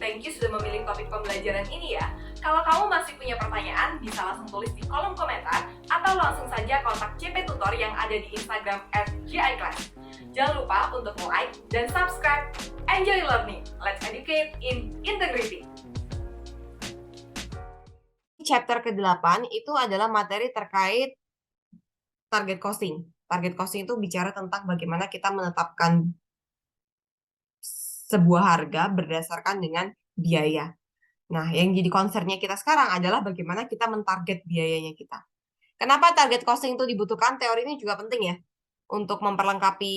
Thank you sudah memilih topik pembelajaran ini ya. Kalau kamu masih punya pertanyaan, bisa langsung tulis di kolom komentar atau langsung saja kontak CP Tutor yang ada di Instagram @giclass. Jangan lupa untuk like dan subscribe. Enjoy learning. Let's educate in integrity. Chapter ke-8 itu adalah materi terkait target costing. Target costing itu bicara tentang bagaimana kita menetapkan sebuah harga berdasarkan dengan biaya. Nah, yang jadi concern-nya kita sekarang adalah bagaimana kita mentarget biayanya kita. Kenapa target costing itu dibutuhkan? Teori ini juga penting ya, untuk memperlengkapi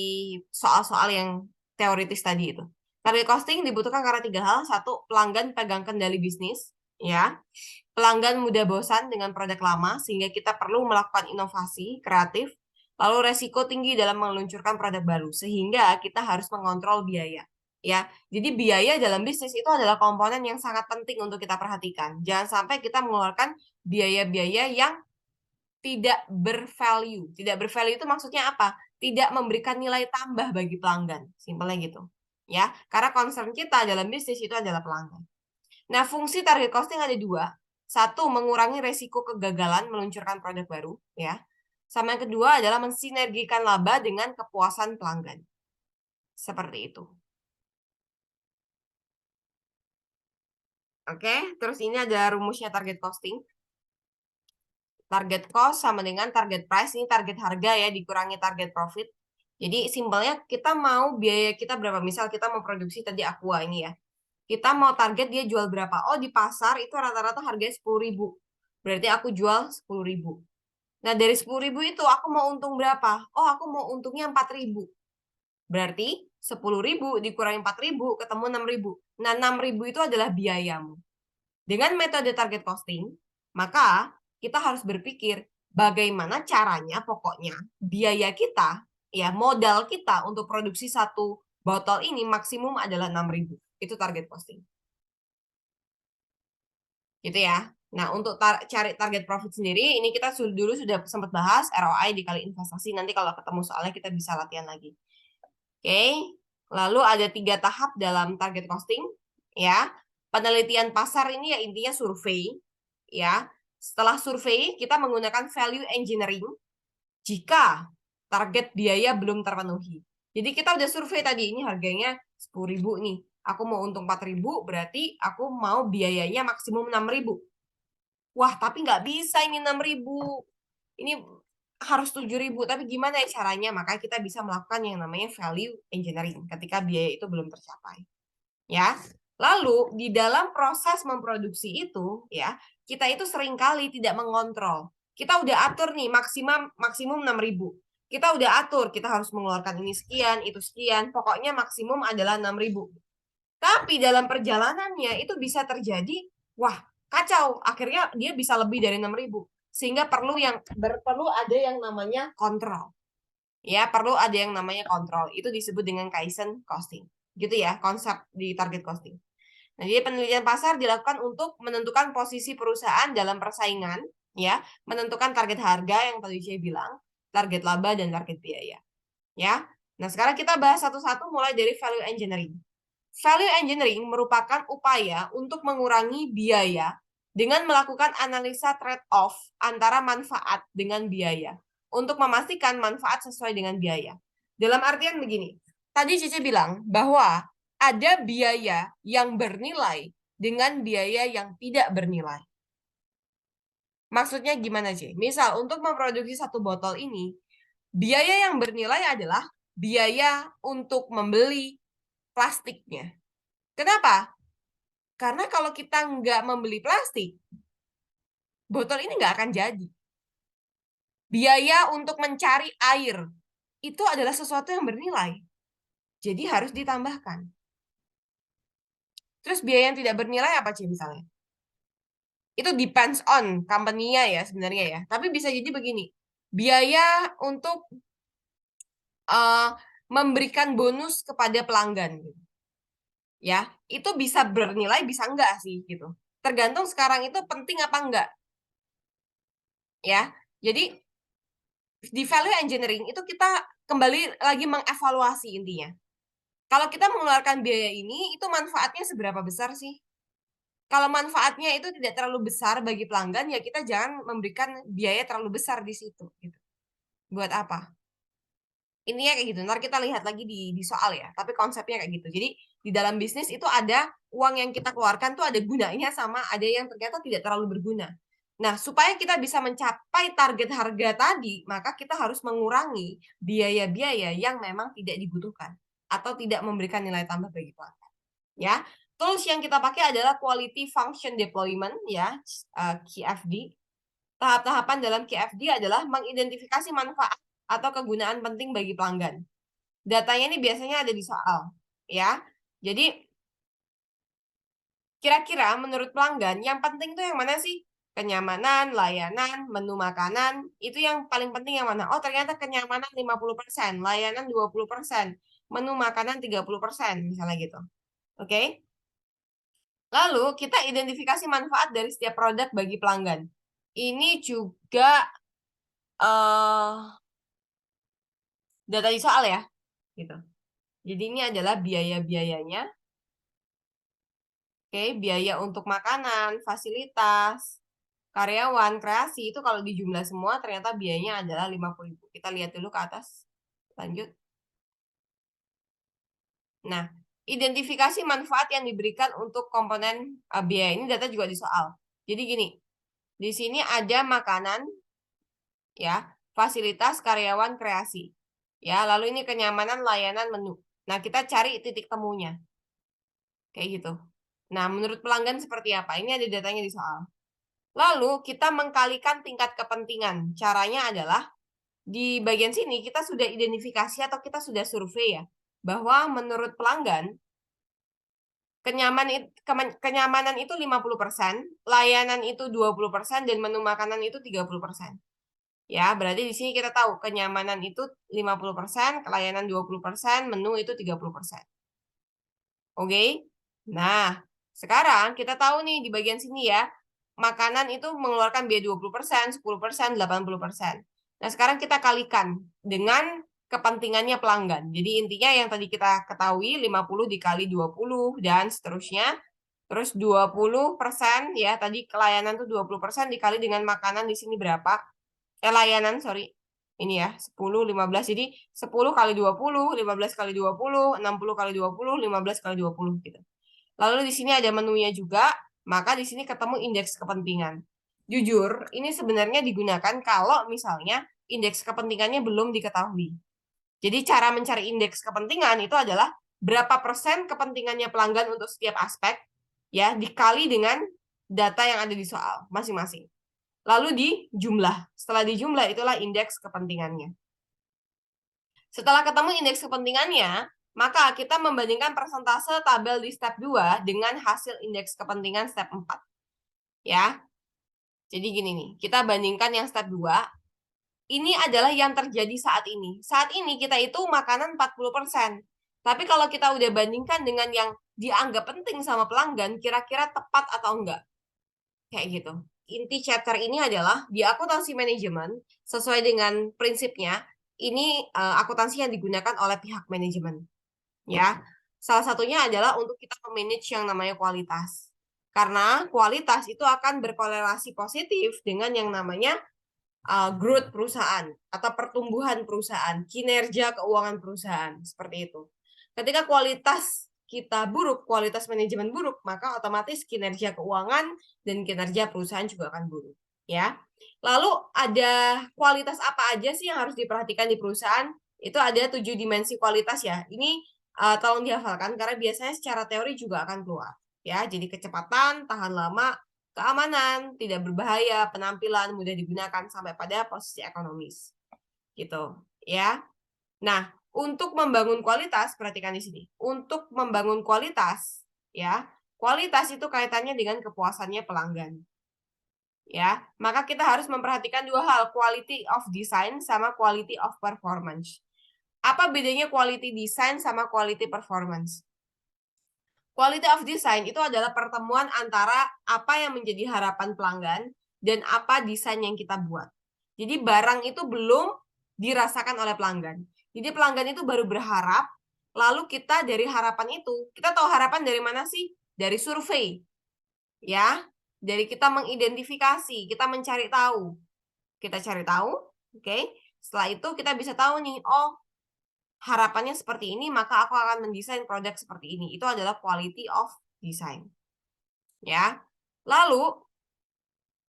soal-soal yang teoritis tadi itu. Target costing dibutuhkan karena 3 hal. 1, pelanggan pegang kendali bisnis. Ya, pelanggan mudah bosan dengan produk lama sehingga kita perlu melakukan inovasi kreatif. Lalu resiko tinggi dalam meluncurkan produk baru sehingga kita harus mengontrol biaya. Ya, jadi biaya dalam bisnis itu adalah komponen yang sangat penting untuk kita perhatikan. Jangan sampai kita mengeluarkan biaya-biaya yang tidak bervalue. Tidak bervalue itu maksudnya apa? Tidak memberikan nilai tambah bagi pelanggan. Simpelnya gitu. Ya, karena concern kita dalam bisnis itu adalah pelanggan. Nah, fungsi target costing ada 2. 1, mengurangi resiko kegagalan meluncurkan produk baru, ya. Sama yang kedua adalah mensinergikan laba dengan kepuasan pelanggan. Seperti itu. Oke, terus ini ada rumusnya target costing. Target cost sama dengan target price, ini target harga ya, dikurangi target profit. Jadi simpelnya kita mau biaya kita berapa, misal kita mau produksi tadi aqua ini ya. Kita mau target dia jual berapa? Oh, di pasar itu rata-rata harganya 10.000. Berarti aku jual 10.000. Nah, dari 10.000 itu aku mau untung berapa? Oh, aku mau untungnya 4.000. Berarti 10.000 dikurangi 4.000 ketemu 6.000. Nah, 6.000 itu adalah biayamu. Dengan metode target costing, maka kita harus berpikir bagaimana caranya pokoknya biaya kita, ya modal kita untuk produksi satu botol ini maksimum adalah 6.000. Itu target costing. Gitu ya. Nah, untuk cari target profit sendiri, ini kita dulu sudah sempat bahas ROI dikali investasi. Nanti kalau ketemu soalnya kita bisa latihan lagi. Oke, lalu ada 3 tahap dalam target costing. Ya, penelitian pasar ini ya intinya survei. Ya, setelah survei kita menggunakan value engineering jika target biaya belum terpenuhi. Jadi kita udah survei tadi, ini harganya 10.000 nih. Aku mau untung 4.000, berarti aku mau biayanya maksimum 6.000. Wah, tapi nggak bisa ini 6.000. Ini harus 7.000. Tapi gimana ya caranya? Makanya kita bisa melakukan yang namanya value engineering ketika biaya itu belum tercapai. Ya. Lalu, di dalam proses memproduksi itu, ya, kita itu seringkali tidak mengontrol. Kita udah atur nih, maksimum 6.000. Kita udah atur, kita harus mengeluarkan ini sekian, itu sekian. Pokoknya maksimum adalah 6.000. Tapi dalam perjalanannya itu bisa terjadi, wah, kacau. Akhirnya dia bisa lebih dari 6.000. Sehingga perlu ada yang namanya kontrol. Ya, perlu ada yang namanya kontrol. Itu disebut dengan Kaizen costing. Gitu ya, konsep di target costing. Nah, jadi penelitian pasar dilakukan untuk menentukan posisi perusahaan dalam persaingan, ya, menentukan target harga yang tadi saya bilang, target laba dan target biaya. Ya. Nah, sekarang kita bahas satu-satu mulai dari value engineering. Value engineering merupakan upaya untuk mengurangi biaya dengan melakukan analisa trade-off antara manfaat dengan biaya untuk memastikan manfaat sesuai dengan biaya. Dalam artian begini, tadi Cici bilang bahwa ada biaya yang bernilai dengan biaya yang tidak bernilai. Maksudnya gimana sih? Misal untuk memproduksi satu botol ini, biaya yang bernilai adalah biaya untuk membeli plastiknya. Kenapa? Karena kalau kita nggak membeli plastik, botol ini nggak akan jadi. Biaya untuk mencari air, itu adalah sesuatu yang bernilai. Jadi harus ditambahkan. Terus biaya yang tidak bernilai apa sih misalnya? Itu depends on company-nya ya sebenarnya ya. Tapi bisa jadi begini, biaya untuk memberikan bonus kepada pelanggan. Ya, itu bisa bernilai, bisa enggak sih gitu. Tergantung sekarang itu penting apa enggak. Ya, jadi di value engineering itu kita kembali lagi mengevaluasi intinya. Kalau kita mengeluarkan biaya ini, itu manfaatnya seberapa besar sih? Kalau manfaatnya itu tidak terlalu besar bagi pelanggan, ya kita jangan memberikan biaya terlalu besar di situ. Gitu. Buat apa? Intinya kayak gitu. Ntar kita lihat lagi di soal ya. Tapi konsepnya kayak gitu. Jadi di dalam bisnis itu ada uang yang kita keluarkan tuh ada gunanya sama ada yang ternyata tidak terlalu berguna. Nah, supaya kita bisa mencapai target harga tadi, maka kita harus mengurangi biaya-biaya yang memang tidak dibutuhkan atau tidak memberikan nilai tambah bagi pelanggan. Ya, tools yang kita pakai adalah Quality Function Deployment ya, QFD. Tahap-tahapan dalam QFD adalah mengidentifikasi manfaat atau kegunaan penting bagi pelanggan. Datanya ini biasanya ada di soal, ya. Jadi, kira-kira menurut pelanggan, yang penting itu yang mana sih? Kenyamanan, layanan, menu makanan, itu yang paling penting yang mana? Oh, ternyata kenyamanan 50%, layanan 20%, menu makanan 30%, misalnya gitu. Oke? Lalu, kita identifikasi manfaat dari setiap produk bagi pelanggan. Ini juga data di soal ya, gitu. Jadi ini adalah biaya-biayanya. Oke, biaya untuk makanan, fasilitas, karyawan, kreasi itu kalau dijumlah semua ternyata biayanya adalah 50.000. Kita lihat dulu ke atas. Lanjut. Nah, identifikasi manfaat yang diberikan untuk komponen biaya ini data juga di soal. Jadi gini, di sini ada makanan, ya, fasilitas, karyawan, kreasi. Ya, lalu ini kenyamanan, layanan, menu. Nah, kita cari titik temunya. Kayak gitu. Nah, menurut pelanggan seperti apa? Ini ada datanya di soal. Lalu, kita mengkalikan tingkat kepentingan. Caranya adalah, di bagian sini kita sudah identifikasi atau kita sudah survei ya, bahwa menurut pelanggan, kenyamanan itu 50%, layanan itu 20%, dan menu makanan itu 30%. Ya, berarti di sini kita tahu kenyamanan itu 50%, layanan 20%, menu itu 30%. Oke? Nah, sekarang kita tahu nih di bagian sini ya, makanan itu mengeluarkan biaya 20%, 10%, 80%. Nah, sekarang kita kalikan dengan kepentingannya pelanggan. Jadi intinya yang tadi kita ketahui 50 dikali 20 dan seterusnya. Terus 20% ya, tadi layanan tuh 20% dikali dengan makanan di sini berapa? Layanan, sorry. Ini ya, 10, 15. Jadi 10 kali 20, 15 kali 20, 60 kali 20, 15 kali 20 gitu. Lalu di sini ada menunya juga, maka di sini ketemu indeks kepentingan. Jujur, ini sebenarnya digunakan kalau misalnya indeks kepentingannya belum diketahui. Jadi cara mencari indeks kepentingan itu adalah berapa persen kepentingannya pelanggan untuk setiap aspek, ya, dikali dengan data yang ada di soal masing-masing. Lalu dijumlah. Setelah dijumlah, itulah indeks kepentingannya. Setelah ketemu indeks kepentingannya, maka kita membandingkan persentase tabel di step 2 dengan hasil indeks kepentingan step 4. Ya. Jadi gini nih, kita bandingkan yang step 2. Ini adalah yang terjadi saat ini. Saat ini kita itu makanan 40%. Tapi kalau kita udah bandingkan dengan yang dianggap penting sama pelanggan, kira-kira tepat atau enggak? Kayak gitu. Inti chapter ini adalah di akuntansi manajemen, sesuai dengan prinsipnya, ini akuntansi yang digunakan oleh pihak manajemen. Ya, salah satunya adalah untuk kita memanage yang namanya kualitas. Karena kualitas itu akan berkorelasi positif dengan yang namanya growth perusahaan atau pertumbuhan perusahaan, kinerja keuangan perusahaan, seperti itu. Ketika kualitas kita buruk, kualitas manajemen buruk, maka otomatis kinerja keuangan dan kinerja perusahaan juga akan buruk, ya. Lalu ada kualitas apa aja sih yang harus diperhatikan di perusahaan? Itu ada 7 dimensi kualitas ya. Ini tolong dihafalkan karena biasanya secara teori juga akan keluar, ya. Jadi kecepatan, tahan lama, keamanan, tidak berbahaya, penampilan, mudah digunakan sampai pada posisi ekonomis. Gitu, ya. Nah, untuk membangun kualitas, perhatikan di sini. Untuk membangun kualitas, ya, kualitas itu kaitannya dengan kepuasannya pelanggan. Ya, maka kita harus memperhatikan dua hal, quality of design sama quality of performance. Apa bedanya quality design sama quality performance? Quality of design itu adalah pertemuan antara apa yang menjadi harapan pelanggan dan apa desain yang kita buat. Jadi barang itu belum dirasakan oleh pelanggan. Jadi pelanggan itu baru berharap, Lalu kita dari harapan itu, kita tahu harapan dari mana sih? Dari survei. Ya, dari kita mengidentifikasi, kita mencari tahu. Kita cari tahu, oke? Setelah itu kita bisa tahu nih, oh, harapannya seperti ini, maka aku akan mendesain produk seperti ini. Itu adalah quality of design. Ya. Lalu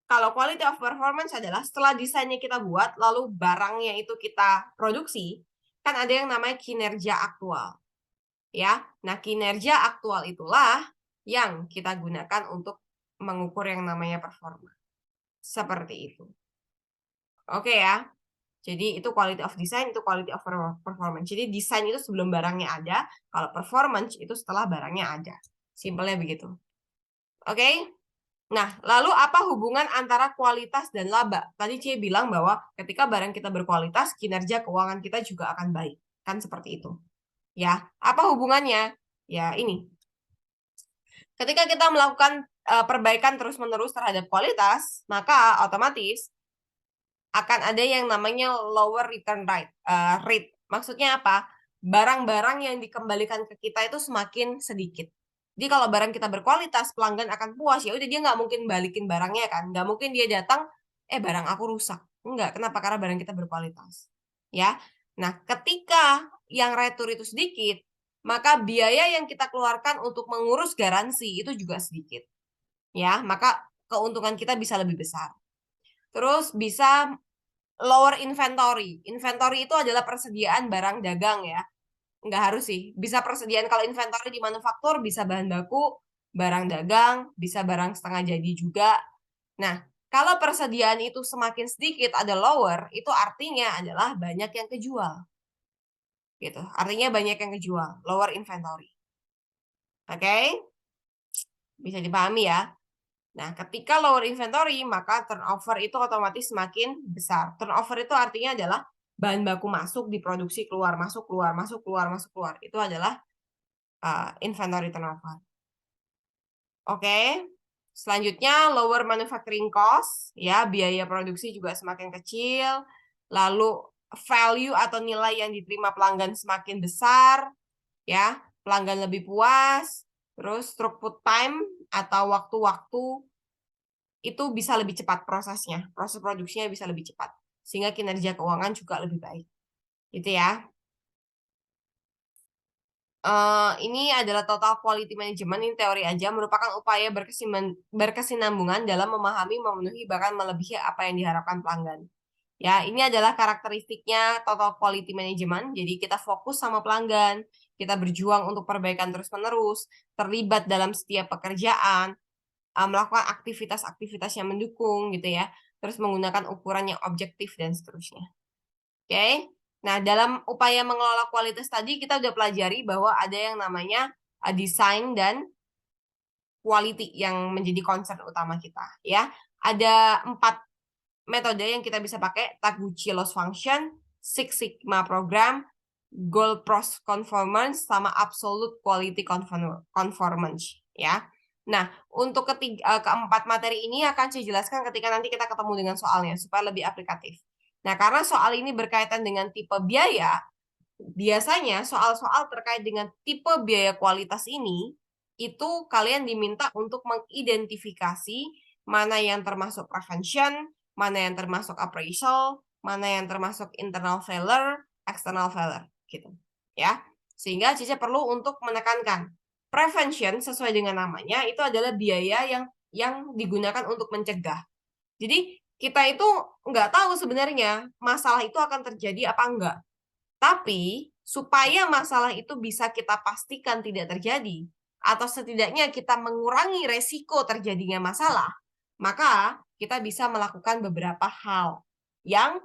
kalau quality of performance adalah setelah desainnya kita buat, lalu barangnya itu kita produksi, kan ada yang namanya kinerja aktual. Ya. Nah, kinerja aktual itulah yang kita gunakan untuk mengukur yang namanya performa. Seperti itu. Oke ya. Jadi itu quality of design, itu quality of performance. Jadi desain itu sebelum barangnya ada, kalau performance itu setelah barangnya ada. Simpelnya begitu. Oke? Nah, lalu apa hubungan antara kualitas dan laba? Tadi Cie bilang bahwa ketika barang kita berkualitas, kinerja keuangan kita juga akan baik. Kan seperti itu. Ya, apa hubungannya? Ya, ini. Ketika kita melakukan perbaikan terus-menerus terhadap kualitas, maka otomatis akan ada yang namanya lower return rate. Maksudnya apa? Barang-barang yang dikembalikan ke kita itu semakin sedikit. Jadi kalau barang kita berkualitas, pelanggan akan puas. Ya udah dia nggak mungkin balikin barangnya kan. Nggak mungkin dia datang, barang aku rusak. Enggak, kenapa? Karena barang kita berkualitas. Ya. Nah, ketika yang retur itu sedikit, maka biaya yang kita keluarkan untuk mengurus garansi itu juga sedikit. Ya, maka keuntungan kita bisa lebih besar. Terus bisa lower inventory. Inventory itu adalah persediaan barang dagang ya. Nggak harus sih. Bisa persediaan kalau inventory di manufaktur, bisa bahan baku, barang dagang, bisa barang setengah jadi juga. Nah, kalau persediaan itu semakin sedikit, ada lower, itu artinya adalah banyak yang kejual. Gitu. Artinya banyak yang kejual. Lower inventory. Oke? Bisa dipahami ya. Nah, ketika lower inventory, maka turnover itu otomatis semakin besar. Turnover itu artinya adalah bahan baku masuk, diproduksi, keluar, masuk, keluar, masuk, keluar, masuk, keluar. Itu adalah inventory turnover. Oke. Selanjutnya, lower manufacturing cost. Ya, biaya produksi juga semakin kecil. Lalu, value atau nilai yang diterima pelanggan semakin besar. Ya, pelanggan lebih puas. Terus, throughput time atau waktu-waktu itu bisa lebih cepat prosesnya. Proses produksinya bisa lebih cepat. Sehingga kinerja keuangan juga lebih baik. Gitu ya. Ini adalah total quality management, ini teori aja, merupakan upaya berkesinambungan dalam memahami, memenuhi, bahkan melebihi apa yang diharapkan pelanggan. Ya, ini adalah karakteristiknya total quality management. Jadi kita fokus sama pelanggan, kita berjuang untuk perbaikan terus-menerus, terlibat dalam setiap pekerjaan, melakukan aktivitas-aktivitas yang mendukung gitu ya, terus menggunakan ukuran yang objektif dan seterusnya. Oke? Nah, dalam upaya mengelola kualitas tadi kita udah pelajari bahwa ada yang namanya desain dan quality yang menjadi concern utama kita ya. Ada 4 metode yang kita bisa pakai: Taguchi Loss Function, Six Sigma Program, Goal Pros Conformance, sama Absolute Quality Conformance ya. Nah, untuk keempat materi ini akan saya jelaskan ketika nanti kita ketemu dengan soalnya supaya lebih aplikatif. Nah, karena soal ini berkaitan dengan tipe biaya, biasanya soal-soal terkait dengan tipe biaya kualitas ini, itu kalian diminta untuk mengidentifikasi mana yang termasuk prevention, mana yang termasuk appraisal, mana yang termasuk internal failure, external failure, gitu. Ya. Sehingga Cice perlu untuk menekankan prevention sesuai dengan namanya itu adalah biaya yang digunakan untuk mencegah. Jadi kita itu nggak tahu sebenarnya masalah itu akan terjadi apa enggak. Tapi supaya masalah itu bisa kita pastikan tidak terjadi, atau setidaknya kita mengurangi resiko terjadinya masalah, maka kita bisa melakukan beberapa hal yang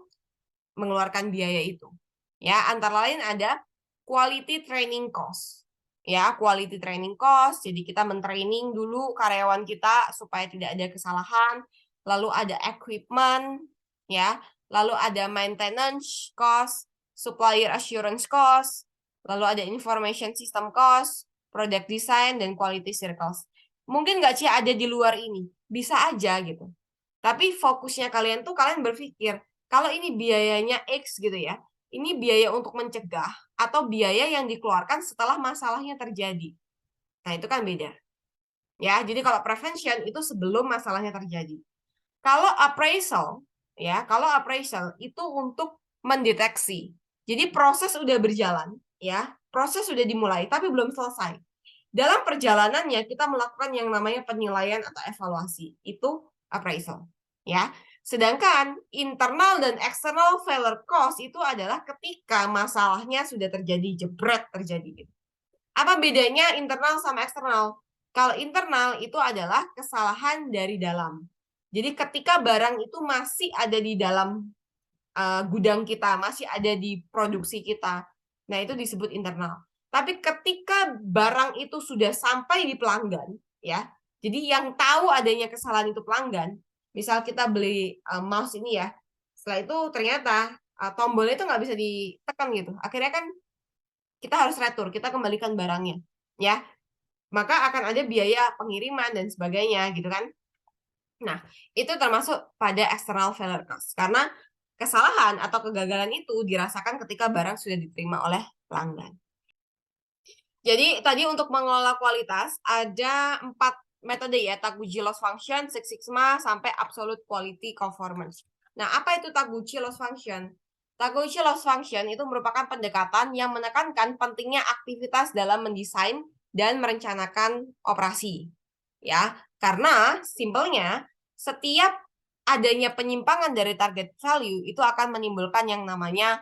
mengeluarkan biaya itu. Ya, antara lain ada quality training cost. Ya, quality training cost. Jadi kita mentraining dulu karyawan kita supaya tidak ada kesalahan. Lalu ada equipment, ya. Lalu ada maintenance cost, supplier assurance cost, lalu ada information system cost, product design, dan quality circles. Mungkin nggak sih ada di luar ini, bisa aja gitu. Tapi fokusnya kalian tuh kalian berpikir, kalau ini biayanya X gitu ya, ini biaya untuk mencegah atau biaya yang dikeluarkan setelah masalahnya terjadi. Nah, itu kan beda. Ya, jadi kalau prevention itu sebelum masalahnya terjadi. Kalau appraisal, ya, kalau appraisal itu untuk mendeteksi. Jadi proses udah berjalan, ya, proses sudah dimulai, tapi belum selesai. Dalam perjalanannya kita melakukan yang namanya penilaian atau evaluasi. Itu appraisal, ya. Sedangkan internal dan external failure cost itu adalah ketika masalahnya sudah terjadi, jebret terjadi. Apa bedanya internal sama eksternal? Kalau internal itu adalah kesalahan dari dalam. Jadi ketika barang itu masih ada di dalam gudang kita, masih ada di produksi kita, nah itu disebut internal. Tapi ketika barang itu sudah sampai di pelanggan, ya, jadi yang tahu adanya kesalahan itu pelanggan. Misal kita beli mouse ini ya, setelah itu ternyata tombolnya itu nggak bisa ditekan gitu. Akhirnya kan kita harus retur, kita kembalikan barangnya, ya. Maka akan ada biaya pengiriman dan sebagainya, gitu kan. Nah, itu termasuk pada external failure cost. Karena kesalahan atau kegagalan itu dirasakan ketika barang sudah diterima oleh pelanggan. Jadi tadi untuk mengelola kualitas ada 4 metode ya, Taguchi loss function, Six Sigma, sampai absolute quality conformance. Nah, apa itu Taguchi loss function? Taguchi loss function itu merupakan pendekatan yang menekankan pentingnya aktivitas dalam mendesain dan merencanakan operasi. Ya, karena simpelnya setiap adanya penyimpangan dari target value itu akan menimbulkan yang namanya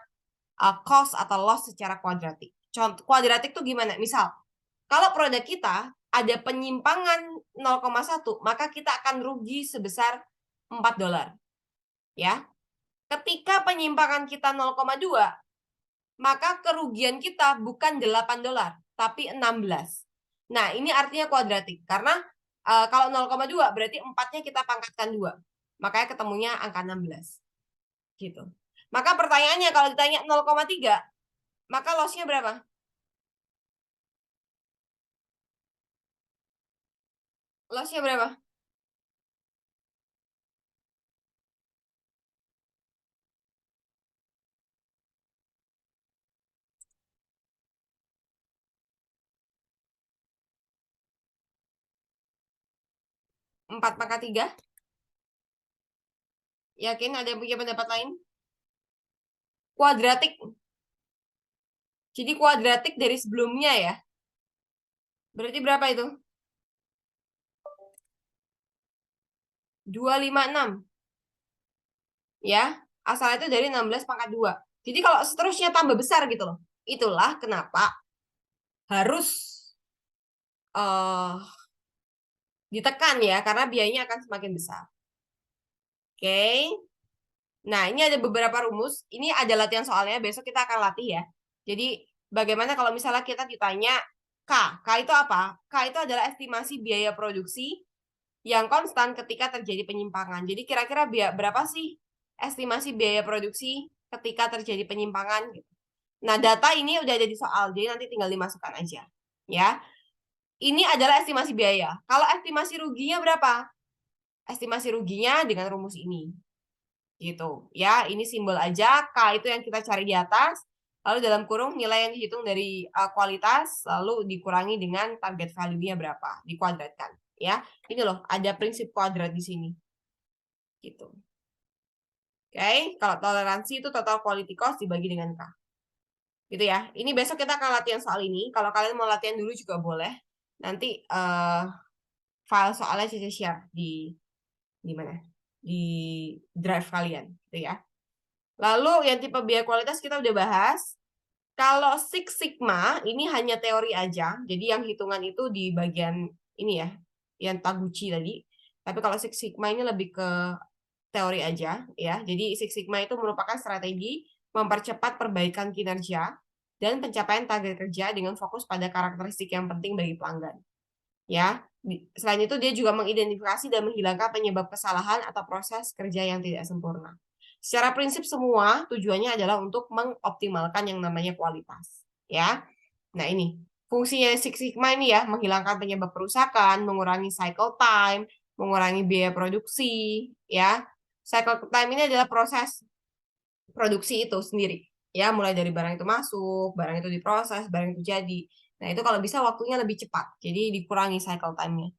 cost atau loss secara kuadratik. Contoh kuadratik itu gimana? Misal, kalau produk kita ada penyimpangan 0,1, maka kita akan rugi sebesar $4. Ya. Ketika penyimpangan kita 0,2, maka kerugian kita bukan $8, tapi 16. Nah, ini artinya kuadratik. Karena kalau 0,2 berarti 4-nya kita pangkatkan 2. Makanya ketemunya angka 16. Gitu. Maka pertanyaannya kalau ditanya 0,3, maka loss-nya berapa? Loss-nya berapa? Empat pangkat 3? Yakin ada yang punya pendapat lain? Kuadratik. Jadi kuadratik dari sebelumnya ya. Berarti berapa itu? 256. Ya, asal itu dari 16 pangkat 2. Jadi kalau seterusnya tambah besar gitu loh. Itulah kenapa harus ditekan ya, karena biayanya akan semakin besar. Oke. Nah, ini ada beberapa rumus. Ini ada latihan soalnya, besok kita akan latih ya. Jadi, bagaimana kalau misalnya kita ditanya K? K itu apa? K itu adalah estimasi biaya produksi yang konstan ketika terjadi penyimpangan. Jadi, kira-kira berapa sih estimasi biaya produksi ketika terjadi penyimpangan? Nah, data ini udah ada di soal, jadi nanti tinggal dimasukkan aja. Ya, ini adalah estimasi biaya. Kalau estimasi ruginya berapa? Estimasi ruginya dengan rumus ini. Gitu ya, ini simbol aja. K itu yang kita cari di atas, lalu dalam kurung nilai yang dihitung dari kualitas lalu dikurangi dengan target value-nya berapa, dikuadratkan ya. Ini loh, ada prinsip kuadrat di sini. Gitu. Oke, kalau toleransi itu total quality cost dibagi dengan K. Gitu ya. Ini besok kita akan latihan soal ini. Kalau kalian mau latihan dulu juga boleh. Nanti file soalnya saya share di mana? Di drive kalian, gitu ya. Lalu yang tipe biaya kualitas kita udah bahas. Kalau Six Sigma ini hanya teori aja. Jadi yang hitungan itu di bagian ini ya, yang Taguchi tadi. Tapi kalau Six Sigma ini lebih ke teori aja ya. Jadi Six Sigma itu merupakan strategi mempercepat perbaikan kinerja dan pencapaian target kerja dengan fokus pada karakteristik yang penting bagi pelanggan. Ya, selain itu dia juga mengidentifikasi dan menghilangkan penyebab kesalahan atau proses kerja yang tidak sempurna. Secara prinsip semua tujuannya adalah untuk mengoptimalkan yang namanya kualitas, ya. Nah, ini fungsinya Six Sigma ini ya, menghilangkan penyebab kerusakan, mengurangi cycle time, mengurangi biaya produksi, ya. Cycle time ini adalah proses produksi itu sendiri. Ya, mulai dari barang itu masuk, barang itu diproses, barang itu jadi. Nah, itu kalau bisa waktunya lebih cepat. Jadi dikurangi cycle time-nya.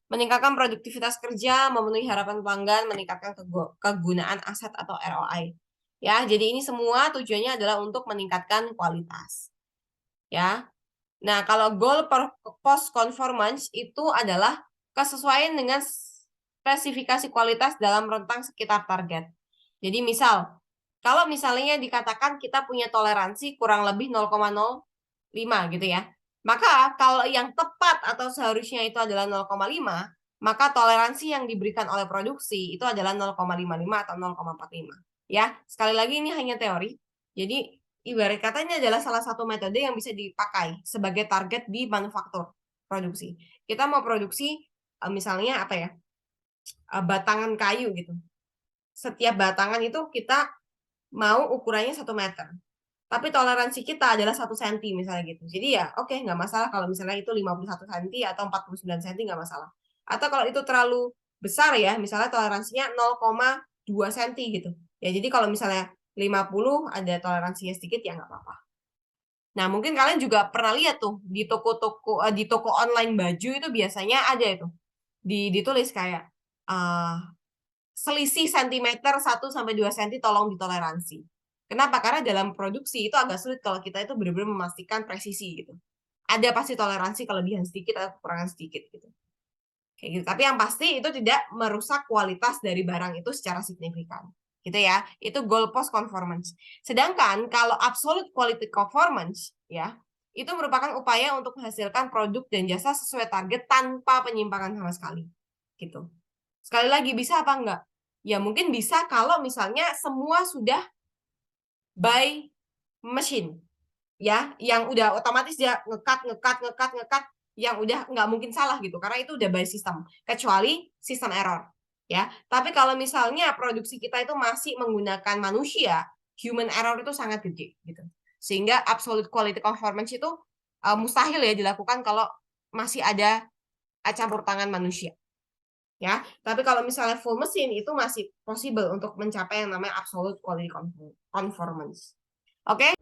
Meningkatkan produktivitas kerja, memenuhi harapan pelanggan, meningkatkan kegunaan aset atau ROI. Ya, jadi ini semua tujuannya adalah untuk meningkatkan kualitas. Ya. Nah, kalau goal post conformance itu adalah kesesuaian dengan spesifikasi kualitas dalam rentang sekitar target. Jadi misal, kalau misalnya dikatakan kita punya toleransi kurang lebih 0,05 gitu ya. Maka kalau yang tepat atau seharusnya itu adalah 0,5, maka toleransi yang diberikan oleh produksi itu adalah 0,55 atau 0,45. Ya, sekali lagi ini hanya teori. Jadi ibarat kata ini adalah salah satu metode yang bisa dipakai sebagai target di manufaktur produksi. Kita mau produksi misalnya apa ya, batangan kayu gitu. Setiap batangan itu kita mau ukurannya 1 meter. Tapi toleransi kita adalah 1 senti misalnya gitu. Jadi ya oke, nggak masalah kalau misalnya itu 51 senti atau 49 senti nggak masalah. Atau kalau itu terlalu besar ya, misalnya toleransinya 0,2 senti gitu. Ya jadi kalau misalnya 50 ada toleransinya sedikit ya nggak apa-apa. Nah, mungkin kalian juga pernah lihat tuh di toko online baju itu biasanya ada itu. Ditulis kayak selisih sentimeter 1 sampai 2 cm tolong ditoleransi. Kenapa? Karena dalam produksi itu agak sulit kalau kita itu benar-benar memastikan presisi gitu. Ada pasti toleransi kelebihan sedikit atau kekurangan sedikit gitu. Kayak gitu. Tapi yang pasti itu tidak merusak kualitas dari barang itu secara signifikan. Gitu ya. Itu goal post conformance. Sedangkan kalau absolute quality conformance ya, itu merupakan upaya untuk menghasilkan produk dan jasa sesuai target tanpa penyimpangan sama sekali. Gitu. Sekali lagi bisa apa enggak? Ya mungkin bisa kalau misalnya semua sudah by machine. Ya, yang udah otomatis dia ngekat yang udah nggak mungkin salah gitu karena itu udah by system kecuali sistem error ya. Tapi kalau misalnya produksi kita itu masih menggunakan manusia, human error itu sangat gede gitu. Sehingga absolute quality conformance itu mustahil ya dilakukan kalau masih ada campur tangan manusia. Ya, tapi kalau misalnya full mesin itu masih possible untuk mencapai yang namanya absolute quality conformance. Oke?